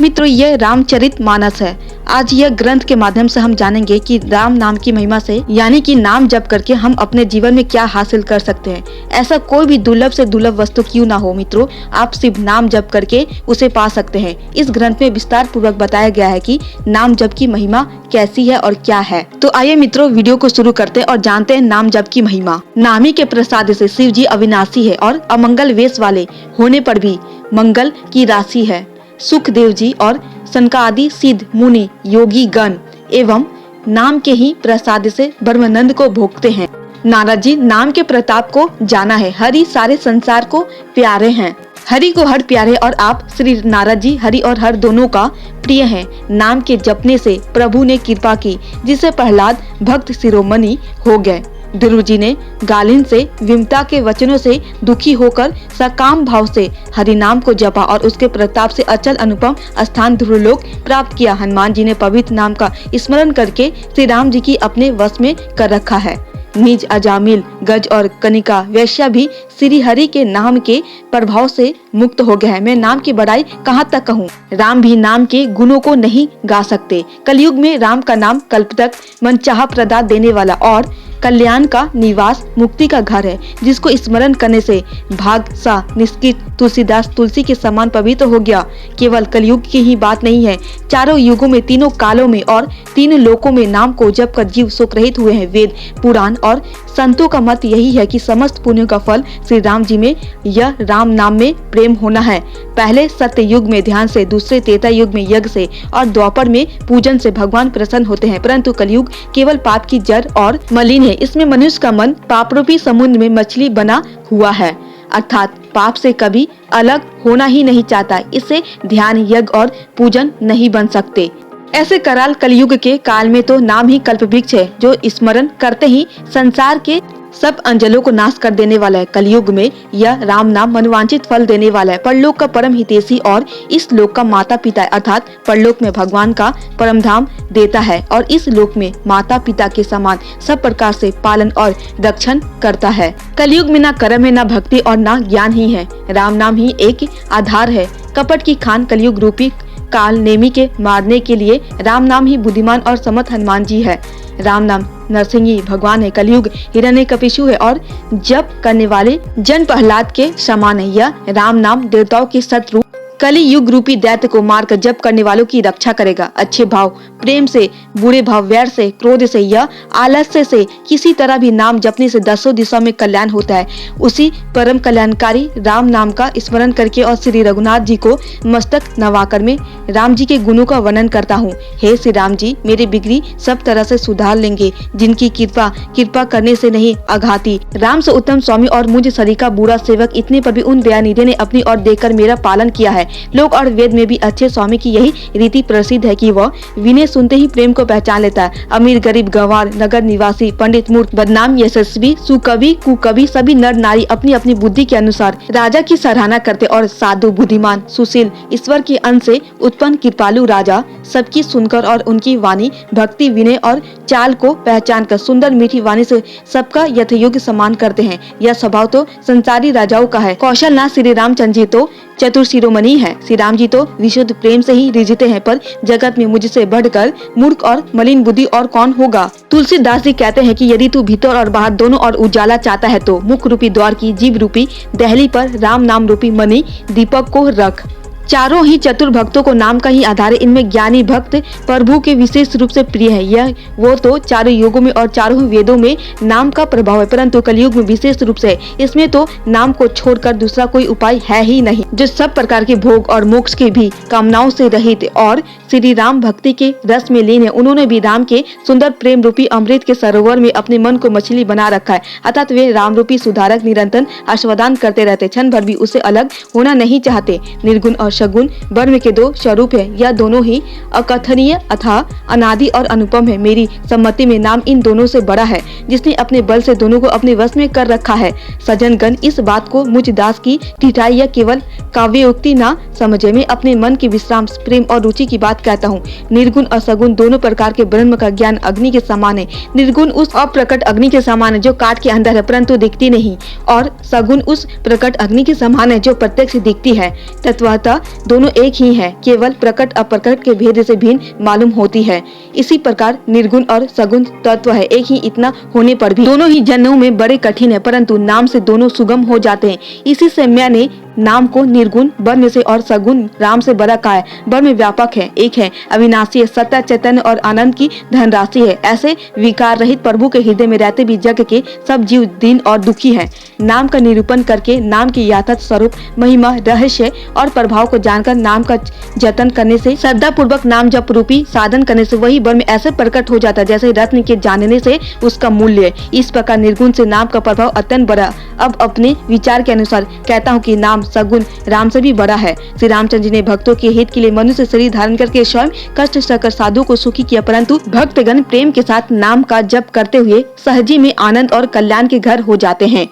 मित्रों, यह रामचरित मानस है। आज यह ग्रंथ के माध्यम से हम जानेंगे कि राम नाम की महिमा से, यानी कि नाम जप करके हम अपने जीवन में क्या हासिल कर सकते हैं। ऐसा कोई भी दुर्लभ से दुर्लभ वस्तु क्यों ना हो मित्रों, आप सिर्फ नाम जप करके उसे पा सकते हैं। इस ग्रंथ में विस्तार पूर्वक बताया गया है कि नाम जप की महिमा कैसी है और क्या है। तो आइए मित्रों, वीडियो को शुरू करते हैं और जानते हैं नाम जप की महिमा। नामी के प्रसाद से शिव जी अविनाशी है और अमंगल वेश वाले होने पर भी मंगल की राशि है। सुखदेव जी और सनकादि सिद्ध मुनि योगी गण एवं नाम के ही प्रसाद से ब्रह्मानंद को भोगते हैं। नारद जी नाम के प्रताप को जाना है, हरि सारे संसार को प्यारे हैं। हरि को हर प्यारे और आप श्री नारद जी हरि और हर दोनों का प्रिय हैं। नाम के जपने से प्रभु ने कृपा की, जिससे प्रहलाद भक्त शिरोमणि हो गए। ध्रुव जी ने गालिन से विमता के वचनों से दुखी होकर सकाम भाव से हरि नाम को जपा और उसके प्रताप से अचल अनुपम स्थान ध्रुवलोक प्राप्त किया। हनुमान जी ने पवित्र नाम का स्मरण करके श्री राम जी की अपने वश में कर रखा है। निज अजामिल गज और कनिका वैश्या भी श्री हरि के नाम के प्रभाव से मुक्त हो गए हैं। मैं नाम की बड़ाई कहाँ तक कहूँ, राम भी नाम के गुणों को नहीं गा सकते। कलयुग में राम का नाम कल्प तक मनचाहा प्रदान देने वाला और कल्याण का निवास मुक्ति का घर है, जिसको स्मरण करने से भाग सा निष्कृत तुलसीदास तुलसी के समान पवित्र हो गया। केवल कलयुग की ही बात नहीं है, चारों युगों में, तीनों कालों में और तीनों लोकों में नाम को जप कर जीव सुख रहित हुए हैं। वेद पुराण और संतों का मत यही है कि समस्त पुण्यों का फल श्री राम जी में, यह राम नाम में प्रेम होना है। पहले सत्य युग में ध्यान से, दूसरे त्रेता युग में यज्ञ से और द्वापर में पूजन से भगवान प्रसन्न होते हैं। परंतु कलयुग केवल पाप की जड़ और मलिन है। इसमें मनुष्य का मन पाप रूपी समुद्र में मछली बना हुआ है, अर्थात पाप से कभी अलग होना ही नहीं चाहता। इससे ध्यान, यज्ञ और पूजन नहीं बन सकते। ऐसे कराल कलयुग के काल में तो नाम ही कल्प वृक्ष है, जो स्मरण करते ही संसार के सब अंजलों को नाश कर देने वाला है। कलयुग में यह राम नाम मनवांचित फल देने वाला है। परलोक का परम हितैषी और इस लोक का माता पिता है, अर्थात परलोक में भगवान का परम धाम देता है और इस लोक में माता पिता के समान सब प्रकार से पालन और रक्षण करता है। कलयुग में न कर्म है, न भक्ति और न ज्ञान ही है। राम नाम ही एक आधार है। कपट की खान कलयुग रूपी काल नेमी के मारने के लिए राम नाम ही बुद्धिमान और समर्थ हनुमान जी है। राम नाम नरसिंह भगवान है। कलयुग हिरण्यकशिपु है और जप करने वाले जन प्रहलाद के समान है। यह राम नाम देवताओं के शत्रु कली युग रूपी दैत्य को मारकर जप करने वालों की रक्षा करेगा। अच्छे भाव, प्रेम से, बुरे भाव, वैर से, क्रोध से या आलस्य से किसी तरह भी नाम जपने से दसों दिशा में कल्याण होता है। उसी परम कल्याणकारी राम नाम का स्मरण करके और श्री रघुनाथ जी को मस्तक नवाकर मैं राम जी के गुणों का वर्णन करता हूँ। हे श्री राम जी, मेरे बिगड़ी सब तरह से सुधार लेंगे, जिनकी कृपा करने से नहीं आघाती। राम से उत्तम स्वामी और मुझ सरीका बुरा सेवक, इतने पर भी उन दयानिधि ने अपनी ओर देखकर मेरा पालन किया है। लोक और वेद में भी अच्छे स्वामी की यही रीति प्रसिद्ध है कि वह विनय सुनते ही प्रेम को पहचान लेता है। अमीर, गरीब, गंवार, नगर निवासी, पंडित, मूर्ख, बदनाम, यशस्वी, सुकवि, कुकवि, सभी नर नारी अपनी अपनी बुद्धि के अनुसार राजा की सराहना करते और साधु, बुद्धिमान, सुशील, ईश्वर के अंश से उत्पन्न कृपालु राजा सबकी सुनकर और उनकी वाणी, भक्ति, विनय और चाल को पहचान कर सुंदर मीठी वाणी से सबका यथायोग्य सम्मान करते हैं। यह स्वभाव तो संसारी राजाओं का है। कौशलनाथ श्री रामचंद्र जी तो चतुर शिरोमणि है। श्री राम जी तो विशुद्ध प्रेम से ही रिझते हैं, पर जगत में मुझसे बढ़कर मूर्ख और मलिन बुद्धि और कौन होगा। तुलसीदास जी कहते हैं कि यदि तू भीतर और बाहर दोनों और उजाला चाहता है तो मुख रूपी द्वार की जीव रूपी दहली पर राम नाम रूपी मणि दीपक को रख। चारों ही चतुर भक्तों को नाम का ही आधार है। इनमें ज्ञानी भक्त प्रभु के विशेष रूप से प्रिय है। यह वो तो चारों युगों में और चारों वेदों में नाम का प्रभाव है, परंतु कलयुग में विशेष रूप से इसमें तो नाम को छोड़कर दूसरा कोई उपाय है ही नहीं, जो सब प्रकार के भोग और मोक्ष के भी कामनाओं से रहित और श्री राम भक्ति के रस में लीन है। उन्होंने भी राम के सुंदर प्रेम रूपी अमृत के सरोवर में अपने मन को मछली बना रखा है, अर्थात वे राम रूपी सुधारक निरंतर आस्वादन करते रहते, क्षण भर भी उससे अलग होना नहीं चाहते। निर्गुण और सगुण ब्रह्म के दो स्वरूप है। यह दोनों ही अकथनीय अथाह अनादि और अनुपम है। मेरी सम्मति में नाम इन दोनों से बड़ा है, जिसने अपने बल से दोनों को अपने वश में कर रखा है। सज्जन गण इस बात को मुझ दास की ढिठाई या केवल काव्योक्ति न समझे। मैं अपने मन के विश्राम, प्रेम और रुचि की बात कहता हूँ। निर्गुण और सगुण दोनों प्रकार के ब्रह्म का ज्ञान अग्नि के समान है। निर्गुण उस अप्रकट अग्नि के समान है जो काट के अंदर है परंतु दिखती नहीं, और सगुण उस प्रकट अग्नि के समान है जो प्रत्यक्ष दिखती है। तत्वतः दोनों एक ही है, केवल प्रकट अप्रकट के भेद से भिन्न मालूम होती है। इसी प्रकार निर्गुण और सगुण तत्व है, एक ही इतना होने पर भी दोनों ही जन्मों में बड़े कठिन है, परंतु नाम से दोनों सुगम हो जाते हैं। इसी से मैंने नाम को निर्गुण ब्रह्म से और सगुण राम से बड़ा कहा है। ब्रह्म व्यापक है, एक है, अविनाशी है, सत्ता चैतन्य और आनंद की धनराशि है। ऐसे विकार रहित प्रभु के हृदय में रहते भी जग के सब जीव दीन और दुखी है। नाम का निरूपण करके नाम के यथार्थ स्वरूप, महिमा, रहस्य और प्रभाव को जानकर नाम का जतन करने से, श्रद्धा पूर्वक नाम जप रूपी साधन करने से वही ब्रह्म ऐसे प्रकट हो जाता है जैसे रत्न के जानने से उसका मूल्य है। इस प्रकार निर्गुण से नाम का प्रभाव अत्यंत बड़ा। अब अपने विचार के अनुसार कहता हूँ कि नाम सगुण राम से भी बड़ा है। श्री रामचंद्र जी ने भक्तों के हित के लिए मनुष्य शरीर धारण करके स्वयं कष्ट सहकर साधु को सुखी किया, परंतु भक्तगण प्रेम के साथ नाम का जप करते हुए सहजी में आनंद और कल्याण के घर हो जाते हैं।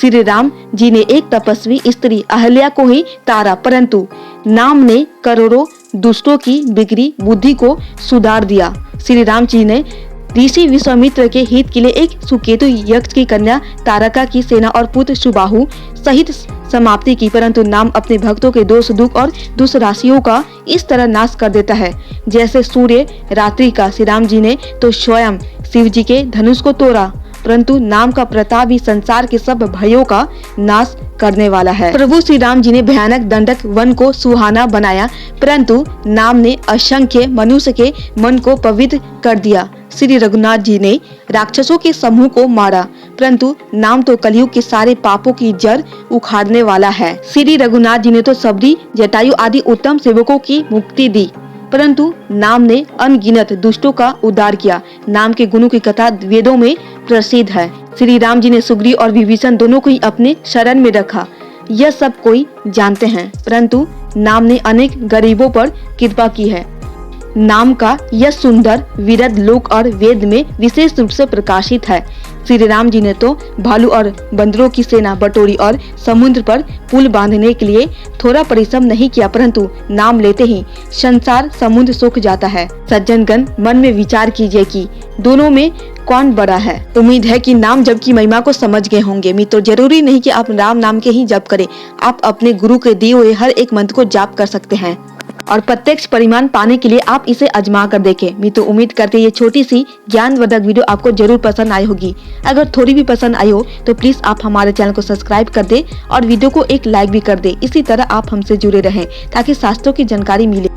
श्री राम जी ने एक तपस्वी स्त्री अहल्या को ही तारा, परंतु नाम ने करोड़ों दुष्टों की बिगड़ी बुद्धि को सुधार दिया। श्री राम जी ने ऋषि विश्वामित्र के हित के लिए एक सुकेतु यक्ष की कन्या तारका की सेना और पुत्र सुबाहु सहित समाप्ति की, परंतु नाम अपने भक्तों के दोष दुख और दुष्राशियों का इस तरह नाश कर देता है जैसे सूर्य रात्रि का। श्री राम जी ने तो स्वयं शिव जी के धनुष को तोड़ा, परंतु नाम का प्रताप ही संसार के सब भयों का नाश करने वाला है। प्रभु श्री राम जी ने भयानक दंडक वन को सुहाना बनाया, परंतु नाम ने असंख्य मनुष्य के मन को पवित्र कर दिया। श्री रघुनाथ जी ने राक्षसों के समूह को मारा, परंतु नाम तो कलयुग के सारे पापों की जड़ उखाड़ने वाला है। श्री रघुनाथ जी ने तो सबरी, जटायु आदि उत्तम सेवकों की मुक्ति दी, परंतु नाम ने अनगिनत दुष्टों का उद्धार किया। नाम के गुणों की कथा वेदों में प्रसिद्ध है। श्री राम जी ने सुग्रीव और विभीषण दोनों को ही अपने शरण में रखा, यह सब कोई जानते हैं, परंतु नाम ने अनेक गरीबों पर कृपा की है। नाम का यह सुंदर विरध लोक और वेद में विशेष रूप से प्रकाशित है। श्री राम जी ने तो भालू और बंदरों की सेना बटोरी और समुद्र पर पुल बांधने के लिए थोड़ा परिश्रम नहीं किया, परंतु नाम लेते ही संसार समुद्र सूख जाता है। सज्जनगण, मन में विचार कीजिए कि दोनों में कौन बड़ा है। उम्मीद है कि नाम जप की महिमा को समझ गए होंगे। मित्रों, जरूरी नहीं कि आप राम नाम के ही जप करें, आप अपने गुरु के दिए हुए हर एक मंत्र को जाप कर सकते हैं और प्रत्यक्ष परिणाम पाने के लिए आप इसे आजमा कर देखें। मित्रों, उम्मीद करते ये छोटी सी ज्ञानवर्धक वीडियो आपको जरूर पसंद आई होगी। अगर थोड़ी भी पसंद आई हो तो प्लीज आप हमारे चैनल को सब्सक्राइब कर दे और वीडियो को एक लाइक भी कर दे। इसी तरह आप हमसे जुड़े रहें ताकि शास्त्रों की जानकारी मिले।